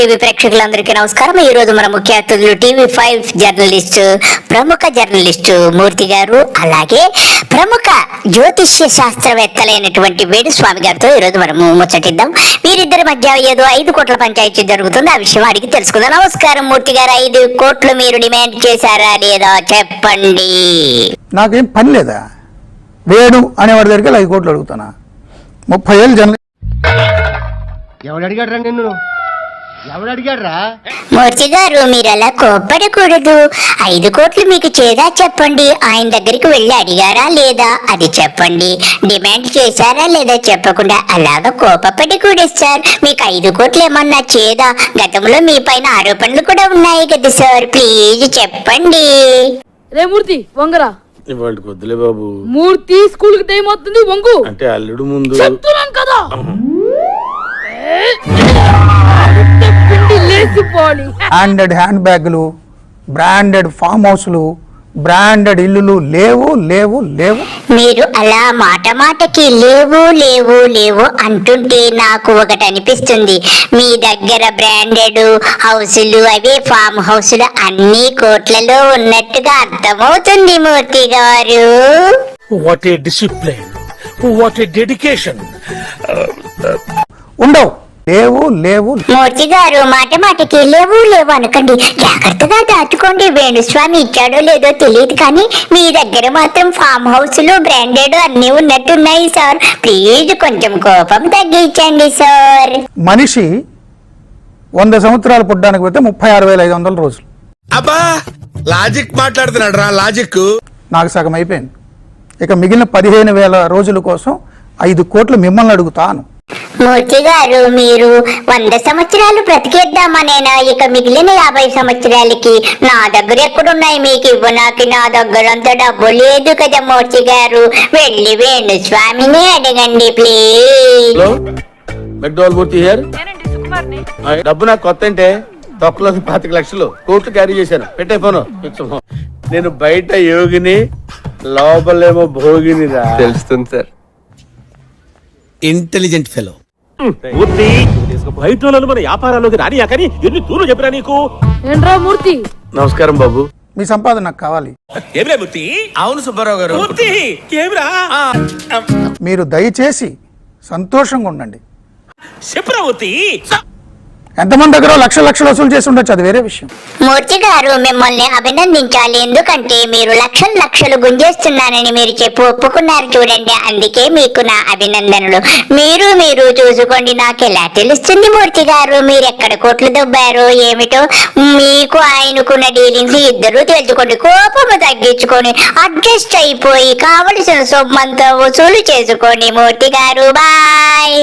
TV ప్రేక్షకులందరికీ నమస్కారం. ఈ రోజు మన ముఖ్య అతిథులు TV5 జర్నలిస్ట్, ప్రముఖ జర్నలిస్టు మూర్తి గారు, అలాగే ప్రముఖ జ్యోతిష్య శాస్త్రవేత్తలైనటువంటి వేణుస్వామి గారితో ఈ రోజు మనము ముచ్చటిద్దాం. వీరిద్దరి మధ్య ఏదో 5 కోట్ల పంచాయతీ జరుగుతుంది, ఆ విషయం అడిగి తెలుసుకుందాం. నమస్కారం మూర్తి గారు, 5 కోట్లు మీరు డిమాండ్ చేశారా లేదా చెప్పండి. నాకేం పని లేదా? వేణు అనేవాడి దగ్గరికి 5 కోట్లు అడుగుతానా? 30 ఏళ్ళు జర్నలిస్ట్. ఎవడు అడిగాడ్రా నిన్ను? ఎవడు అడిగాడ్రా? మూర్తి గారు, మీరు అలా కోప్పడకూడదు. 5 కోట్లు మీకు చేదా చెప్పండి. ఆయన దగ్గరికి వెళ్ళి అడిగారా లేదా అది చెప్పండి. డిమాండ్ చేశారా లేదా చెప్పకుండా అలాగా కోపపడకూడదు సార్. మీకు 5 కోట్లు ఏమన్నా చేదా? గతంలో మీ పైన ఆరోపణలు కూడా ఉన్నాయి కదా సార్, ప్లీజ్ చెప్పండి. రే మూర్తి వంగరా. ఇవాళకి వద్దులే బాబు. మూర్తి స్కూల్ కి టైం అవుతుంది, వంగు. అంటే అల్లుడు ముందు చెప్తున్నాను కదా. పిండి లేచిపోవాలి. బ్రాండెడ్ హ్యాండ్ బ్యాగులు, బ్రాండెడ్ ఫామ్ హౌస్లు, బ్రాండెడ్ ఇల్లులు లేవు లేవు లేవు. మీరు అలా మాట మాటకి లేవు లేవు లేవు అంటుంటే నాకు ఒకటి అనిపిస్తుంది. మీ దగ్గర బ్రాండెడ్ హౌసులు, అవే ఫామ్ హౌసులు అన్ని కోట్లలో ఉన్నట్టుగా అర్థమవుతుంది మూర్తి గారు. What a discipline! What a dedication! ఉండవు, లేవు లేవు. మూర్తి గారు, మాట మాటకి లేవు లేవు అనకండి, జాగ్రత్తగా దాచుకోండి. వేణుస్వామి ఇచ్చాడో లేదో తెలియదు, కానీ మీ దగ్గర మాత్రం ఫామ్ హౌసులు, బ్రాండెడ్ అన్ని ఉన్నట్టున్నాయి సార్. ప్లీజ్ కొంచెం కోపం తగ్గించండి సార్. మనిషి 100 సంవత్సరాలు పుట్టడానికి పోతే 36,500 రోజులు. అబ్బా లాజిక్ మాట్లాడుతున్నాడు రా, లాజిక్. నాకు సగం అయిపోయింది. ఇక మిగిలిన 15,000 రోజుల కోసం 5 కోట్లు మిమ్మల్ని అడుగుతాను. మూర్తి గారు, మీరు 100 సంవత్సరాలు బ్రతికేద్దామనేనా? ఇక మిగిలిన 50 సంవత్సరాలకి నా దగ్గర ఎక్కడున్నాయి మీకు ఇవ్వనాకి? నా దగ్గర అంత డబ్బు లేదు కదా మూర్తి గారు. వెళ్ళి వేణుస్వామిని అడగండి please. Hello, McDowell Murthy here. డబ్బు నాకు కొత్త అంటే తొక్కలో 25 లక్షలు కోట్లు క్యారీ చేశాను. పెట్టే ఫోను. నేను బయట యోగిని, లోపలేమో భోగిని రా. తెలుస్తుంది సార్. Intelligent fellow. మూర్తి, బయట వాళ్ళను మన వ్యాపారాల్లోకి రానియా, కానీ ఎన్ని దూరం చెప్పిరా నీకు? ఏంట్రా మూర్తి? నమస్కారం బాబు. మీ సంపాదన నాకు కావాలి. ఏమిరా మూర్తి? అవును సుబ్బారావు గారు. మూర్తి ఏమిరా? మీరు దయచేసి సంతోషంగా ఉండండి. చెప్పరా మూర్తి? ఎంతమంది దగ్గర లక్షలు వసూలు చేసి ఉండొచ్చు, అది వేరే విషయం. మూర్తి గారు, మిమ్మల్ని అభినందించాలి. ఎందుకంటే మీరు లక్షలు గుంజేస్తున్నానని మీరు చెప్పి ఒప్పుకున్నారు చూడండి. అందుకే మీకు నా అభినందనలు. మీరు చూసుకోండి. నాకు ఎలా తెలుస్తుంది మూర్తి గారు మీరు ఎక్కడ కోట్లు దొబ్బారో ఏమిటో? మీకు ఆయనకున్న డీలింగ్స్ ఇద్దరు తెలుసుకోండి. కోపము తగ్గించుకొని అడ్జస్ట్ అయిపోయి కావలసిన సొమ్మంతా వసూలు చేసుకోండి మూర్తి గారు. బాయ్.